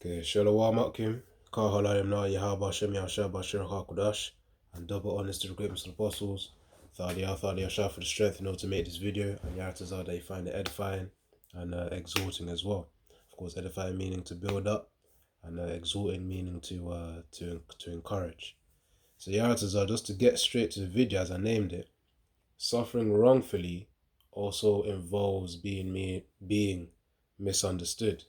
Okay, Shalom Akim, Kahalayim Na Yahaba Shem Yashaba Shir HaKudash, and double honest to the greatest of the apostles. Thadia Shah for the strength in order to make this video, and Yaratazar they find it edifying and exhorting as well. Of course, edifying meaning to build up, and exhorting meaning to encourage. So Yaratazar, just to get straight to the video as I named it, suffering wrongfully also involves being misunderstood.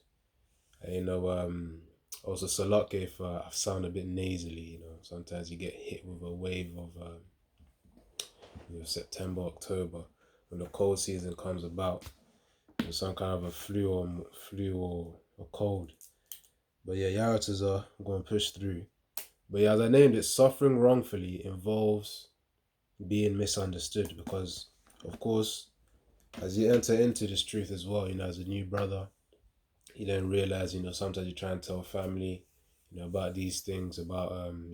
Also Salak if I sound a bit nasally, sometimes you get hit with a wave of September, October, when the cold season comes about, some kind of a flu or a cold. But yeah, Yaratazar, I'm going to push through. But yeah, as I named it, suffering wrongfully involves being misunderstood because, of course, as you enter into this truth as well, as a new brother, you then realize, sometimes you try and tell family, about these things, about,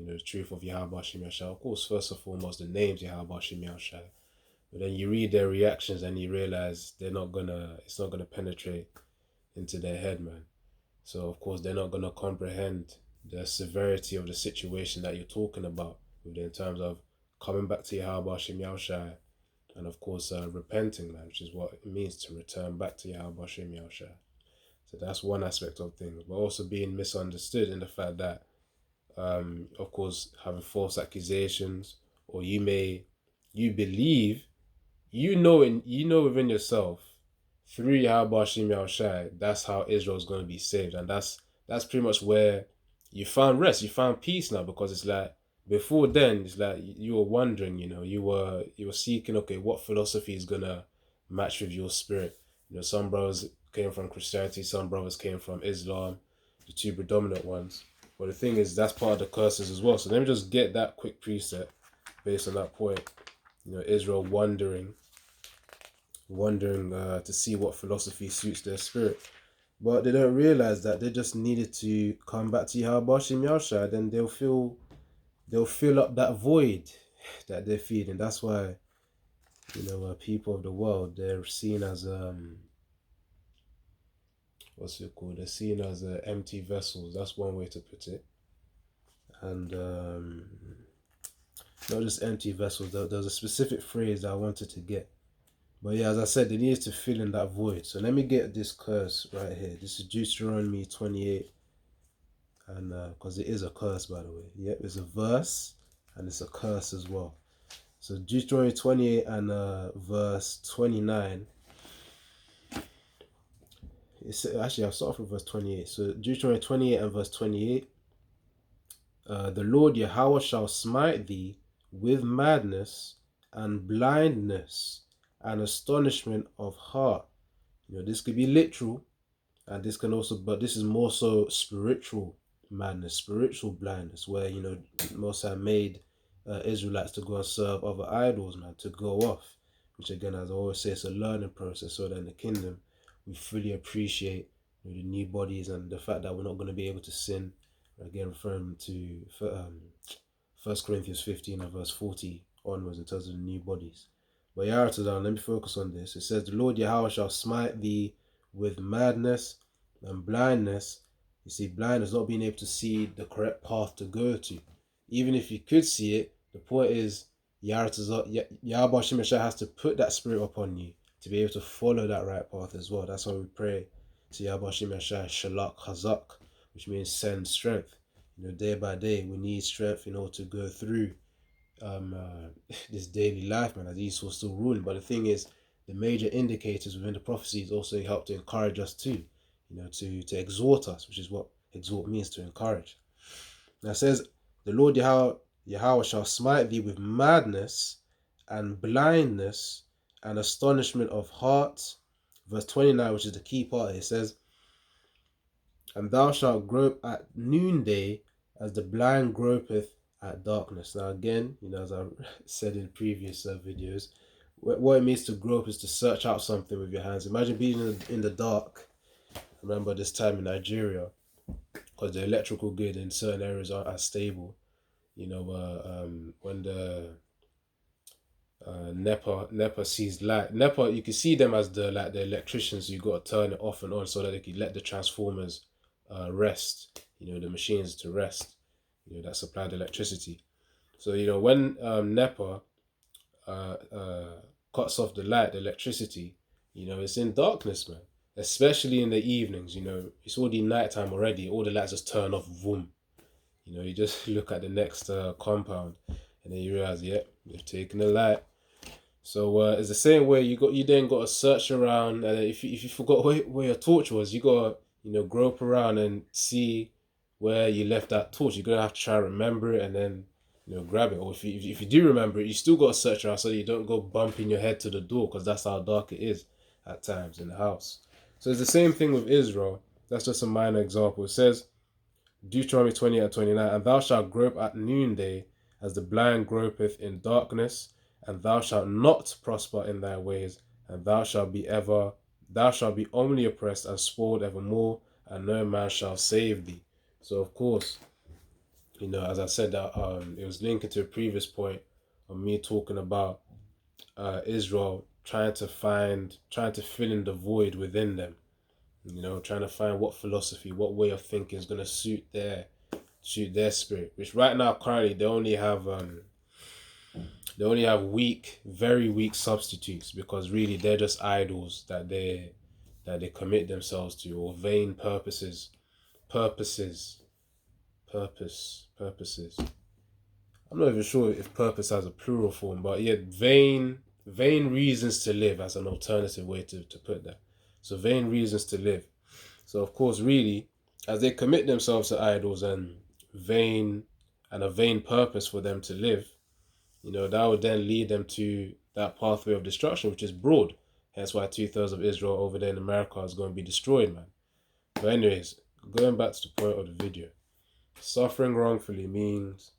the truth of Yahweh Bashim Yashai. Of course, first and foremost, the names Yahweh Bashim Yashai. But then you read their reactions and you realize it's not gonna penetrate into their head, man. So, of course, they're not gonna comprehend the severity of the situation that you're talking about, in terms of coming back to Yahweh Bashim Yashai, and of course, repenting, man, which is what it means to return back to Yahweh Bashim Yashai. So that's one aspect of things, but also being misunderstood in the fact that, of course, having false accusations, or you believe, within yourself, through Yahweh Shem Shai, that's how Israel is going to be saved, and that's pretty much where you found rest, you found peace now, because it's like before then, it's like you were wondering, you were seeking, okay, what philosophy is gonna match with your spirit. Some brothers came from Christianity, some brothers came from Islam, the two predominant ones. But the thing is, that's part of the curses as well. So let me just get that quick preset based on that point. Israel wondering to see what philosophy suits their spirit. But they don't realize that they just needed to come back to Yahweh Shem Yashai, then they'll fill up that void that they're feeding. That's why, people of the world, they're seen as they're seen as empty vessels. That's one way to put it. And not just empty vessels. There's a specific phrase that I wanted to get. But yeah, as I said, they needed to fill in that void. So let me get this curse right here. This is Deuteronomy 28. And because it is a curse, by the way. Yep, it's a verse and it's a curse as well. So Deuteronomy 28 and verse 29. Actually, I'll start off with verse 28. So Deuteronomy 28 and verse 28. The Lord Yahweh shall smite thee with madness and blindness and astonishment of heart. This could be literal, and this can also, but this is more so spiritual madness, spiritual blindness, where Most High made Israelites to go and serve other idols, man, to go off. Which again, as I always say, it's a learning process, so that in the kingdom we fully appreciate the new bodies and the fact that we're not going to be able to sin. Again, referring to 1 Corinthians 15 and verse 40 onwards in terms of the new bodies. But Yaratazar, let me focus on this. It says, the Lord Yahweh shall smite thee with madness and blindness. You see, blindness, not being able to see the correct path to go to. Even if you could see it, the point is, Yahweh Shem Shai has to put that spirit upon you to be able to follow that right path as well. That's why we pray to Yahweh Shem Shai, Shalak Hazak, which means send strength. Day by day, we need strength in order to go through this daily life, man, as Esau's still ruling. But the thing is, the major indicators within the prophecies also help to encourage us too, to exhort us, which is what exhort means, to encourage. Now it says, the Lord Yahweh shall smite thee with madness and blindness and astonishment of heart. Verse 29, which is the key part, it says, and thou shalt grope at noonday as the blind gropeth at darkness. Now again, as I said in previous videos, what it means to grope is to search out something with your hands. Imagine being in the dark. I remember this time in Nigeria, because the electrical grid in certain areas aren't as stable. When the NEPA sees light. NEPA, you can see them as the electricians. You got to turn it off and on so that they can let the transformers rest. The machines to rest. That supplied electricity. So when NEPA cuts off the light, the electricity, it's in darkness, man. Especially in the evenings, it's already nighttime already. All the lights just turn off, boom. You just look at the next compound, and then you realize, yeah, they've taken the light. So it's the same way you then got to search around, and if you forgot where your torch was, you got to grope around and see where you left that torch. You're gonna have to try to remember it and then grab it. Or if you do remember it, you still got to search around so that you don't go bumping your head to the door, because that's how dark it is at times in the house. So it's the same thing with Israel. That's just a minor example. It says Deuteronomy 20 and 29, and thou shalt grope at noonday as the blind gropeth in darkness, and thou shalt not prosper in thy ways, and thou shalt be only oppressed and spoiled evermore, and no man shall save thee. So of course, as I said, that it was linked to a previous point of me talking about Israel trying to fill in the void within them. Trying to find what philosophy, what way of thinking is going to suit their spirit. Which right now, currently, they only have weak, very weak substitutes, because really they're just idols that they commit themselves to, or vain purposes. I'm not even sure if purpose has a plural form, but yeah, vain reasons to live as an alternative way to put that. So vain reasons to live. So of course, really, as they commit themselves to idols and a vain purpose for them to live, that would then lead them to that pathway of destruction, which is broad. Hence why 2/3 of Israel over there in America is going to be destroyed, man. But anyways, going back to the point of the video, suffering wrongfully means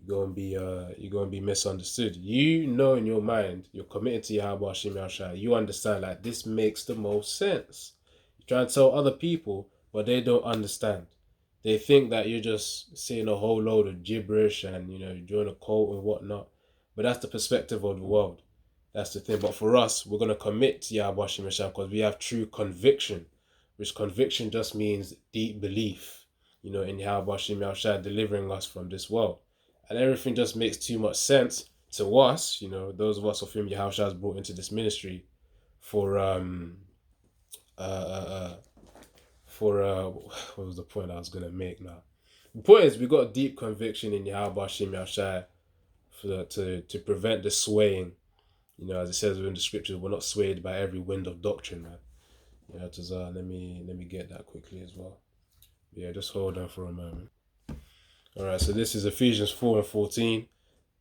you're gonna be misunderstood. In your mind, you're committed to Yahweh Shem Yahshai. You understand, like, this makes the most sense. You try to tell other people, but they don't understand. They think that you're just saying a whole load of gibberish and you're doing a cult and whatnot. But that's the perspective of the world. That's the thing. But for us, we're gonna commit to Yahweh Shem Yahshai because we have true conviction, which conviction just means deep belief, in Yahweh Shem Yahshai delivering us from this world. And everything just makes too much sense to us, those of us of whom Yahushua has brought into this ministry for what was the point I was gonna make now? The point is we got deep conviction in Yahweh Shem Yahshai to prevent the swaying. As it says within the scriptures, we're not swayed by every wind of doctrine, man. Let me get that quickly as well. Yeah, just hold on for a moment. Alright, so this is Ephesians 4 and 14.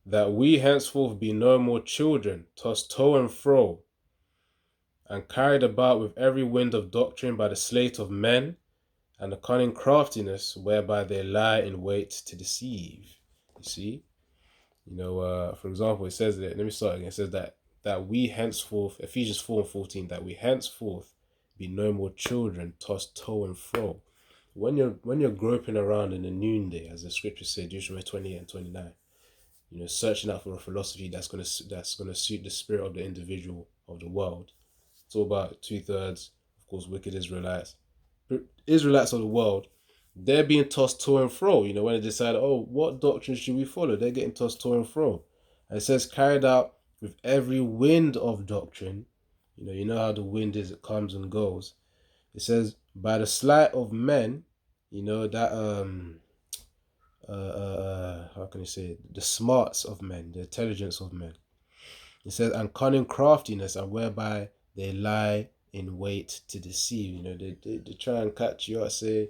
That we henceforth be no more children, tossed to and fro, and carried about with every wind of doctrine by the sleight of men, and the cunning craftiness whereby they lie in wait to deceive. You see? For example, it says that, let me start again. It says that we henceforth, Ephesians 4 and 14, that we henceforth be no more children, tossed to and fro. When you're groping around in the noonday, as the scriptures say, Deuteronomy 28 and 29, searching out for a philosophy that's gonna suit the spirit of the individual of the world. It's all about 2/3, of course, wicked Israelites. Israelites of the world, they're being tossed to and fro. When they decide, oh, what doctrine should we follow? They're getting tossed to and fro. And it says, carried out with every wind of doctrine. You know how the wind is, it comes and goes. It says, by the sleight of men, that how can I say it? The smarts of men, the intelligence of men. It says, and cunning craftiness, and whereby they lie in wait to deceive. They try and catch you out, say,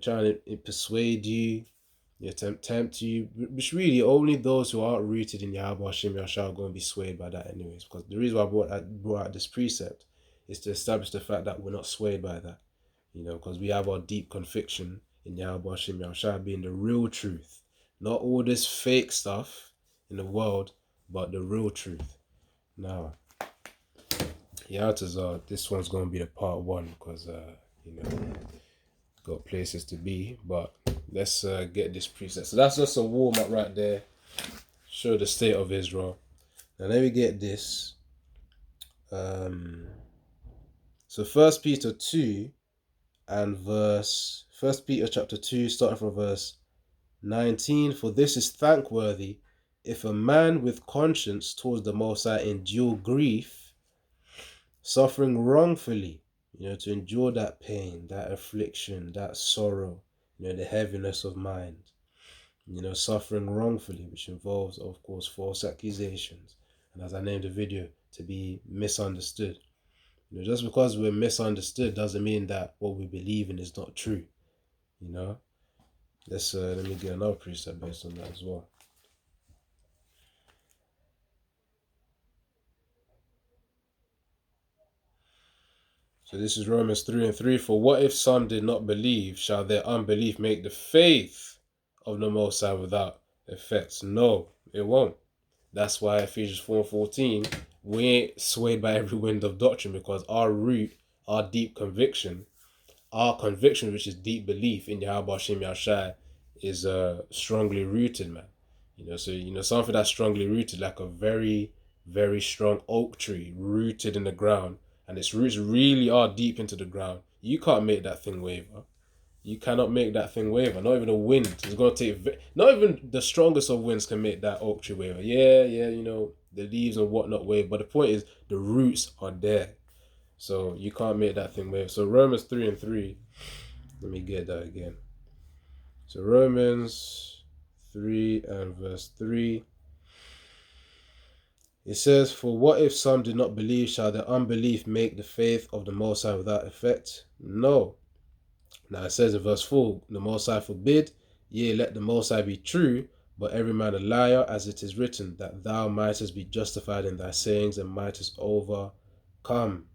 trying to persuade you, tempt you, which really only those who aren't rooted in Yahweh Hashem Yahshua are going to be swayed by that anyways. Because the reason why I brought out this precept is to establish the fact that we're not swayed by that, because we have our deep conviction in Yahweh Hashem Yahshua being the real truth. Not all this fake stuff in the world, but the real truth. Now, this one's going to be the part one because, got places to be. But let's get this preset. So that's just a warm up right there. Show the state of Israel. Now let me get this. So 1 Peter 2 and verse First Peter chapter 2, starting from verse 19. For this is thankworthy, if a man with conscience towards the Most High endure grief, suffering wrongfully, to endure that pain, that affliction, that sorrow, the heaviness of mind, suffering wrongfully, which involves, of course, false accusations. And as I named the video, to be misunderstood. Just because we're misunderstood doesn't mean that what we believe in is not true. Let me get another precept based on that as well. So this is Romans 3:3. For what if some did not believe? Shall their unbelief make the faith of the Most High without effects? No, it won't. That's why Ephesians 4:14, we ain't swayed by every wind of doctrine, because our root, our deep conviction, which is deep belief in Yahweh Shem Yahshai, is strongly rooted, man. So something that's strongly rooted, like a very, very strong oak tree rooted in the ground, and its roots really are deep into the ground. You can't make that thing waver. You cannot make that thing waver. Not even a wind. It's gonna take. Not even the strongest of winds can make that oak tree waver. Yeah, the leaves and whatnot waver. But the point is, the roots are there, so you can't make that thing waver. So Romans 3:3. Let me get that again. So Romans 3 and verse 3. It says, for what if some did not believe? Shall their unbelief make the faith of the Most High without effect? No. Now it says in verse 4, the Most High forbid, yea, let the Most High be true, but every man a liar, as it is written, that thou mightest be justified in thy sayings and mightest overcome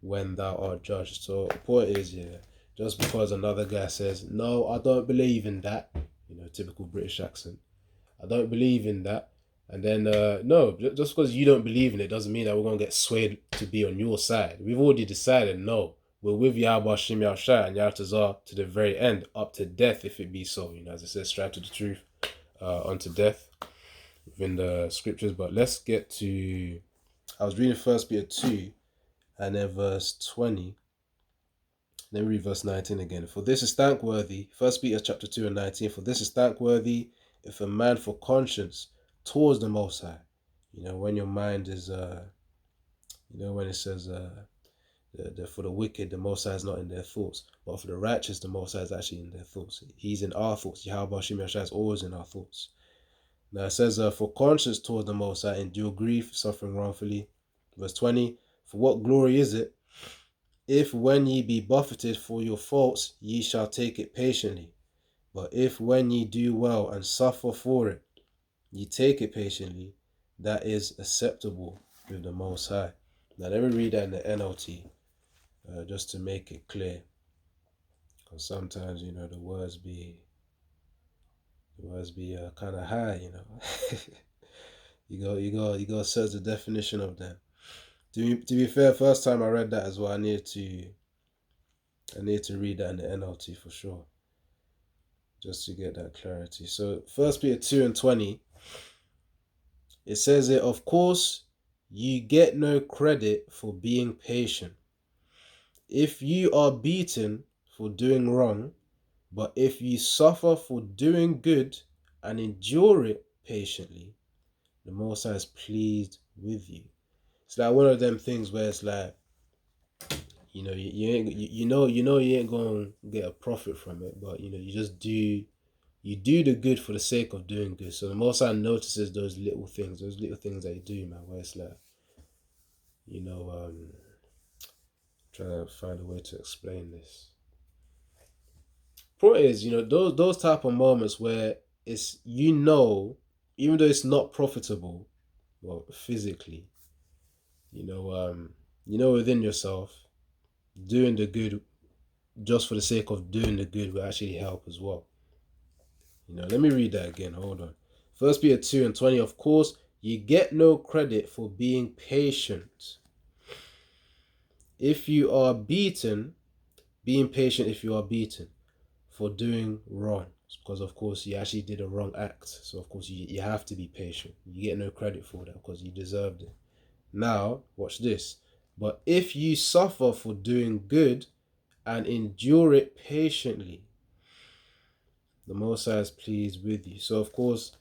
when thou art judged. So the point is, just because another guy says, no, I don't believe in that, typical British accent, I don't believe in that. And then, no, just because you don't believe in it doesn't mean that we're going to get swayed to be on your side. We've already decided, no, we're with Yahweh Shem Yahshai and Yahtazar to the very end, up to death if it be so. As it says, strive to the truth unto death within the scriptures. But let's get to, I was reading 1 Peter 2 and then verse 20. Let me read verse 19 again. For this is thankworthy, 1 Peter chapter 2 and 19, for this is thankworthy if a man for conscience towards the Most High. When your mind is, when it says, for the wicked, the Most High is not in their thoughts, but for the righteous, the Most High is actually in their thoughts. He's in our thoughts. Yahweh Shem Yahshai is always in our thoughts. Now it says, for conscience towards the Most High, endure grief, suffering wrongfully. Verse 20, for what glory is it, if when ye be buffeted for your faults, ye shall take it patiently? But if when ye do well and suffer for it, ye take it patiently, that is acceptable with the Most High. Now let me read that in the NLT, just to make it clear, because sometimes the words be kind of high. you go search the definition of them. To be fair, first time I read that as well, I need to read that in the NLT for sure, just to get that clarity. So 1 Peter 2 and 20, it says it, of course, you get no credit for being patient. If you are beaten for doing wrong, but if you suffer for doing good and endure it patiently, the Most High is pleased with you. It's like one of them things where it's like, you ain't gonna get a profit from it, but you just do the good for the sake of doing good. So the Most High notices those little things that you do, man, where it's like, trying to find a way to explain this. Point is, those type of moments where it's, even though it's not profitable, well, physically, within yourself, doing the good just for the sake of doing the good will actually help as well. Let me read that again. Hold on. 1 Peter 2 and 20, of course, you get no credit for being patient. If you are beaten, being patient if you are beaten for doing wrong. Because, of course, you actually did a wrong act. So, of course, you have to be patient. You get no credit for that because you deserved it. Now, watch this. But if you suffer for doing good and endure it patiently, The Most High is pleased with you. So of course,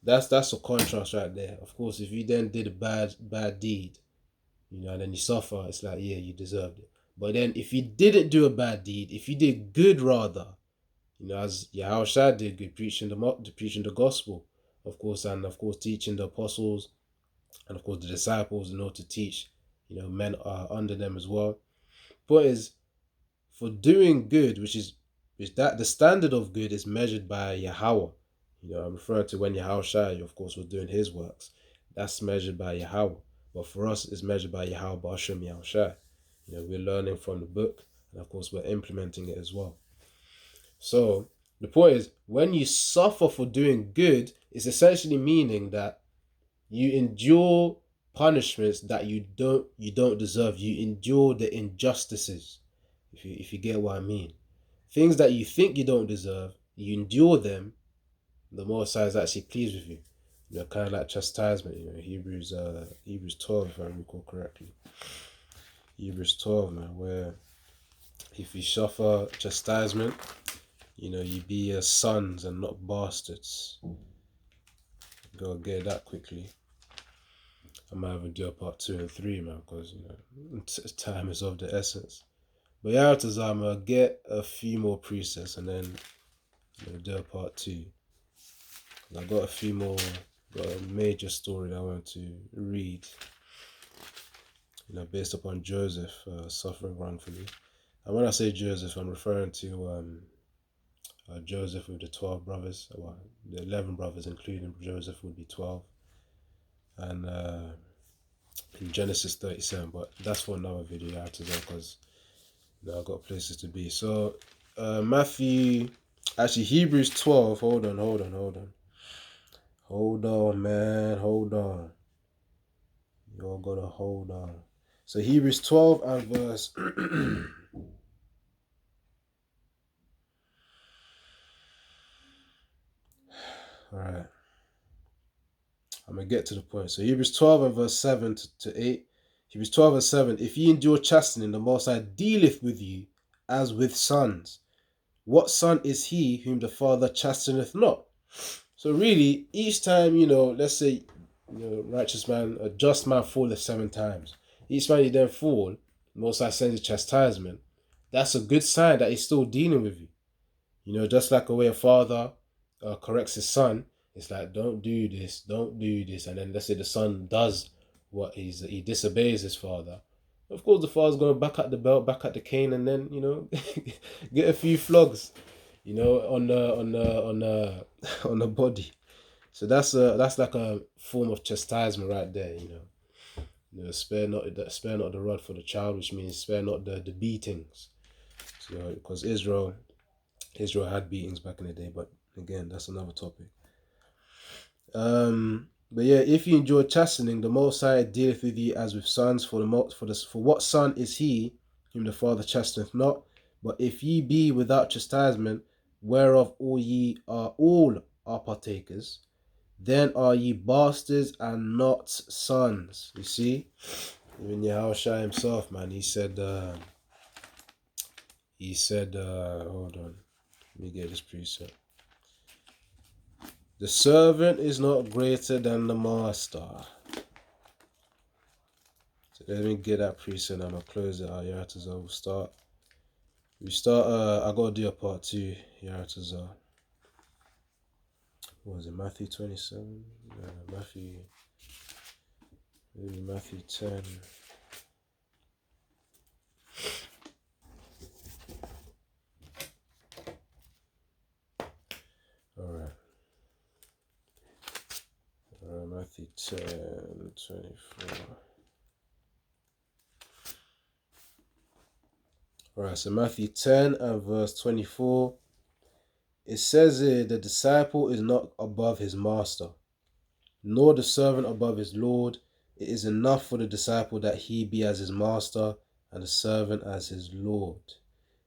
that's a contrast right there. Of course, if you then did a bad deed, and then you suffer, it's like, yeah, you deserved it. But then if you didn't do a bad deed, if you did good rather, as Yahushua did good, preaching the gospel, of course, and of course teaching the apostles and of course the disciples in order to teach, men are under them as well. Point is, for doing good, which that the standard of good is measured by Yahweh. I'm referring to when Yahushua, of course, was doing his works. That's measured by Yahweh. But for us, it's measured by Yahweh Ba'ashem Yahushua. We're learning from the book, and of course, we're implementing it as well. So the point is, when you suffer for doing good, it's essentially meaning that you endure punishments that you don't deserve. You endure the injustices, if you get what I mean. Things that you think you don't deserve, you endure them. The Most High is actually pleased with you. Kind of like chastisement. Hebrews 12, if I recall correctly. Hebrews 12, man, where if you suffer chastisement, you be sons and not bastards. Go get that quickly. I might even do a part 2 and 3, man, because time is of the essence. But yeah, I'm gonna get a few more presets and then do a part 2. I got a major story that I want to read. Based upon Joseph suffering wrongfully. And when I say Joseph, I'm referring to Joseph with the 12 brothers. Well, the 11 brothers, including Joseph, would be 12. And in Genesis 37, but that's for another video after that, because I've got places to be. So Hebrews 12. Hold on, man, hold on. You're gonna hold on. So Hebrews 12 and verse Alright. I'm gonna get to the point. So Hebrews 12 and verse 7 to 8. Hebrews 12 and 7. If ye endure chastening, the Most High dealeth with you as with sons. What son is he whom the Father chasteneth not? So really, each time, let's say, righteous man, a just man falleth 7 times. Each time you then fall, Most High sends a chastisement. That's a good sign that he's still dealing with you. Just like a way a father corrects his son, it's like, don't do this, and then let's say the son does what he disobeys his father. Of course, the father's gonna back at the belt, back at the cane, and then get a few flogs, on the on the body. So that's like a form of chastisement right there. Spare not the rod for the child, which means spare not the beatings. So because Israel had beatings back in the day, but again, that's another topic. But yeah, if you endure chastening, the Most High dealeth with you as with sons. For what son is he whom the Father chasteneth not? But if ye be without chastisement, whereof all are partakers, then are ye bastards and not sons. You see, even Yahushua himself, man, he said, hold on, let me get this precept. The servant is not greater than the master. So let me get that precept. I'm gonna close it out. Yaratazar will start. I gotta do a part 2. Yaratazar. What was it? Matthew 27. Matthew 10. Alright. Matthew 10, 24. Alright, so Matthew 10 and verse 24. It says here, the disciple is not above his master, nor the servant above his Lord. It is enough for the disciple that he be as his master, and the servant as his Lord.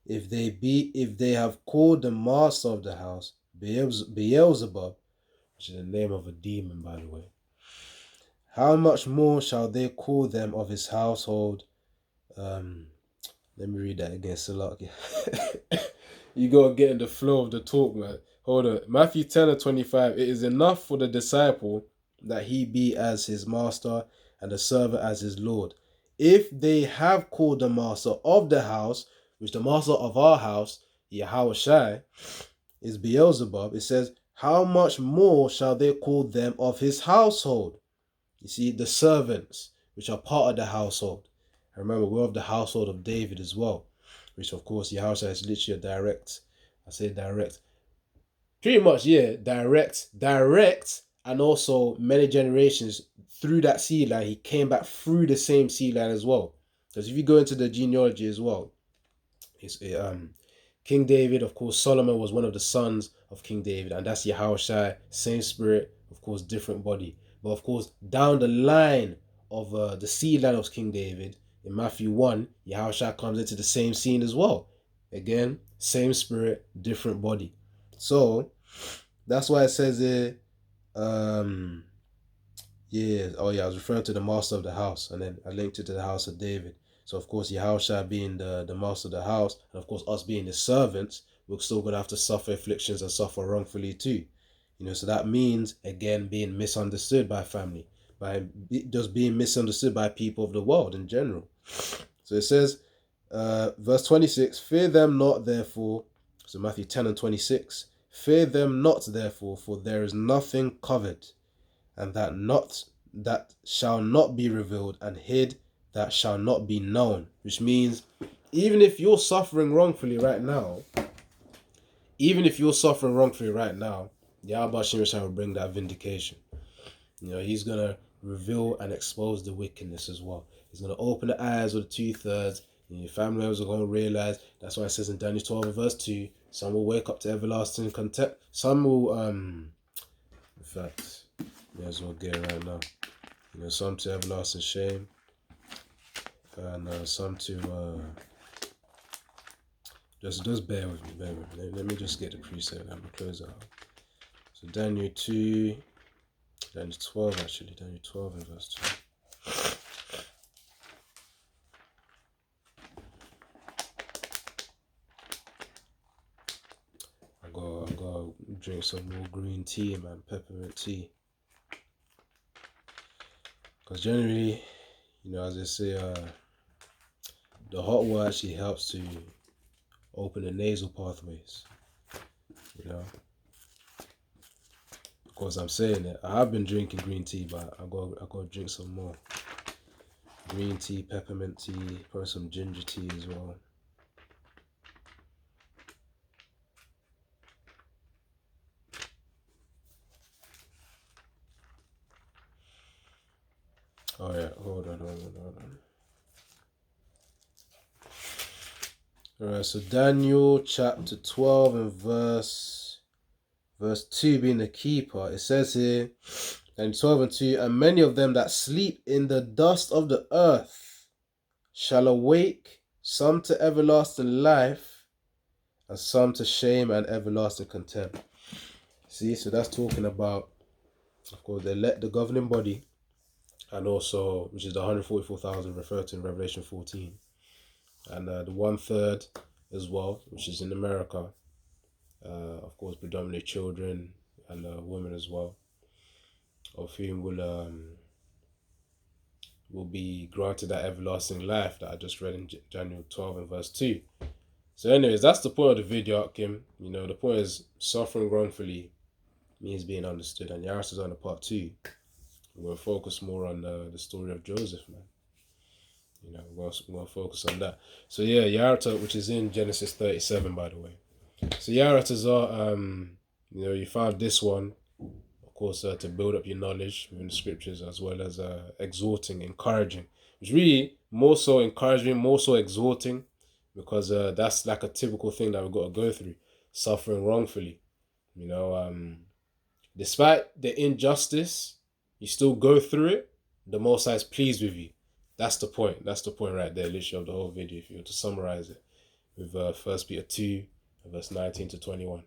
If they have called the master of the house Beelzebub, which is the name of a demon, by the way, how much more shall they call them of his household? Let me read that again, Salak. You gotta get in the flow of the talk, man. Hold on. Matthew 10 and 25. It is enough for the disciple that he be as his master and the servant as his Lord. If they have called the master of the house, which the master of our house, Yahushai, is Beelzebub, it says, how much more shall they call them of his household? You see, the servants, which are part of the household. And remember, we're of the household of David as well, which of course Yahushua is literally a direct, I say direct, pretty much, yeah, direct, and also many generations through that seed line, he came back through the same seed line as well. Because if you go into the genealogy as well, it's King David, of course, Solomon was one of the sons of King David, and that's Yahushua, same spirit, of course, different body. But of course, down the line of the seed line of King David, in Matthew 1, Yahushua comes into the same scene as well. Again, same spirit, different body. So that's why it says it. Yeah. Oh yeah, I was referring to the master of the house, and then I linked it to the house of David. So of course, Yahushua being the master of the house, and of course us being the servants, we're still gonna have to suffer afflictions and suffer wrongfully too. So that means again being misunderstood by family, by just being misunderstood by people of the world in general. So it says, verse 26, fear them not therefore. So Matthew 10 and 26. Fear them not therefore, for there is nothing covered, and that shall not be revealed, and hid that shall not be known. Which means, even if you're suffering wrongfully right now, Yahweh Shemeshah will bring that vindication. He's gonna reveal and expose the wickedness as well. He's gonna open the eyes of the 2/3. Your family members are gonna realize. That's why it says in Daniel 12 verse 2, some will wake up to everlasting contempt. Some will in fact, may as well get it right now. Some to everlasting shame, and some to just bear with me. Let me just get the precept and I'm gonna close it out. So Daniel 12 actually, Daniel 12 and verse 2. I gotta drink some more green tea, man, peppermint tea. Because generally, as I say, the hot water actually helps to open the nasal pathways. Of course, I'm saying it. I have been drinking green tea, but I gotta drink some more. Green tea, peppermint tea, probably some ginger tea as well. Oh yeah, hold on. Alright, so Daniel chapter 12 and verse 2 being the key part. It says here, and 12 and 2, and many of them that sleep in the dust of the earth shall awake, some to everlasting life, and some to shame and everlasting contempt. See, so that's talking about, of course, the governing body, and also, which is the 144,000 referred to in Revelation 14, and the 1/3 as well, which is in America, of course, predominantly children and women as well, of whom will be granted that everlasting life that I just read in Daniel 12 and verse 2. So anyways, that's the point of the video, Kim. The point is suffering wrongfully means being understood, and Yaris is on the part 2. We're going to focus more on the story of Joseph, man. We're going to focus on that. So yeah, Yarata, which is in Genesis 37, by the way. So Yaratas are, you found this one, of course, to build up your knowledge within the scriptures, as well as exhorting, encouraging. It's really more so encouraging, more so exhorting, because that's like a typical thing that we've got to go through, suffering wrongfully. Despite the injustice, you still go through it. The Most High is pleased with you. That's the point. That's the point right there, literally, of the whole video, if you were to summarize it with 1 Peter 2, verse 19 to 21.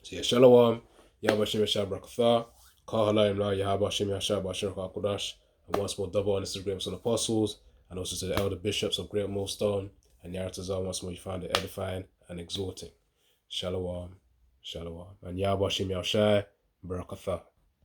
So yeah, Shalom, Yahweh Shem Yashab Brakatha, Kahalayim La Yahweh Shem Yashab Bashir Kakodash, and once more double honest to the great and apostles, and also to the elder bishops of Great Millstone, and Yaratazar, once more you found it edifying and exhorting. Shalom. Shalom. And Yahweh Shem Yahushai, Barakatha.